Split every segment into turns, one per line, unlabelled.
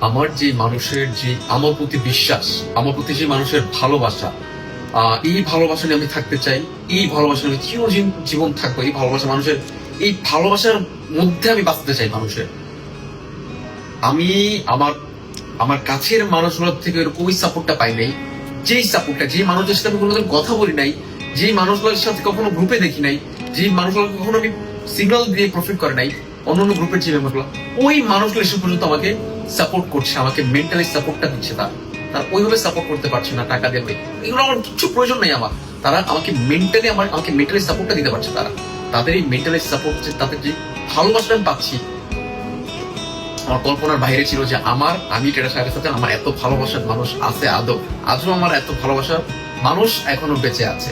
আমার যে মানুষের যে আমার প্রতি বিশ্বাস, আমার প্রতি যে মানুষের ভালোবাসা, এই ভালোবাসা নিয়ে আমি থাকতে চাই। এই ভালোবাসা নিয়ে চিরদিন জীবন থাকবো। এই ভালোবাসা মানুষের, এই ভালোবাসার মধ্যে আমি বাঁচতে চাই মানুষের। আমি আমার আমার কাছের মানুষগুলোর থেকে ওই সাপোর্টটা পাই নাই। যেই সাপোর্টটা, যে মানুষদের সাথে আমি কোনোদিন কথা বলি নাই, যে মানুষগুলোর সাথে কখনো গ্রুপে দেখি নাই, যে মানুষগুলোকে কখনো আমি সিগন্যাল দিয়ে প্রফিট করে নাই, অন্যান্য গ্রুপের যে মেম্বারগুলো, ওই মানুষগুলো এসে পর্যন্ত আমাকে সাপোর্ট করছে, আমাকে মেন্টালি সাপোর্টটা দিচ্ছে। তারা ওইভাবে সাপোর্ট করতে পারছে না টাকা দিয়ে। এগুলো আমার কিছু প্রয়োজন নেই। তারা আমাকে মেন্টালি সাপোর্টটা দিতে পারছে। তাদের এই মেন্টালি সাপোর্ট, তাদের যে ভালোবাসাটা আমি পাচ্ছি, আমার কল্পনার বাইরে ছিল যে আমি টেরা সাহেবের সাথে আমার এত ভালোবাসার মানুষ আছে। আজও আমার এত ভালোবাসার মানুষ এখনো বেঁচে আছে।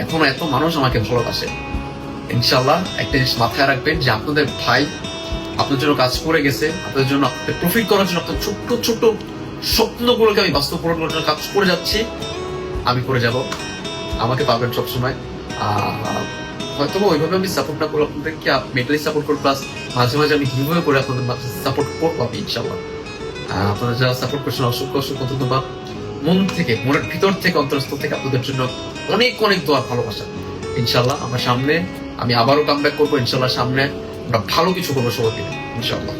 এখনো এত মানুষ আমাকে ভালোবাসে। ইনশাল্লাহ একটা জিনিস মাথায় রাখবেন যে আপনাদের ভাই আপনার জন্য কাজ করে গেছে, আপনাদের জন্য প্রফিট করার জন্য আপনার ছোট্ট ছোট্ট স্বপ্নগুলোকে আমি বাস্তব পূরণ করার জন্য কাজ করে যাচ্ছি। আমি করে যাব। আমাকে পাবেন সবসময়। হয়তো ওইভাবে আমি সাপোর্ট না করবো আপনাদেরকে, মেন্টালি সাপোর্ট করবো, প্লাস মাঝে মাঝে আমি গিভওয়ে করে আপনাদের সাপোর্ট করবো আমি ইনশাল্লাহ। আপনারা যারা সাপোর্ট করছেন অসংখ্য অসংখ্য ধন্যবাদ। মন থেকে, মনের ভিতর থেকে, অন্তরস্থল থেকে আপনাদের জন্য অনেক অনেক দোয়া, ভালোবাসা। ইনশাল্লাহ আমি আবারও কামব্যাক করবো। ইনশাল্লাহ সামনে আমরা ভালো কিছু করবো সবাই মিলে ইনশাল্লাহ।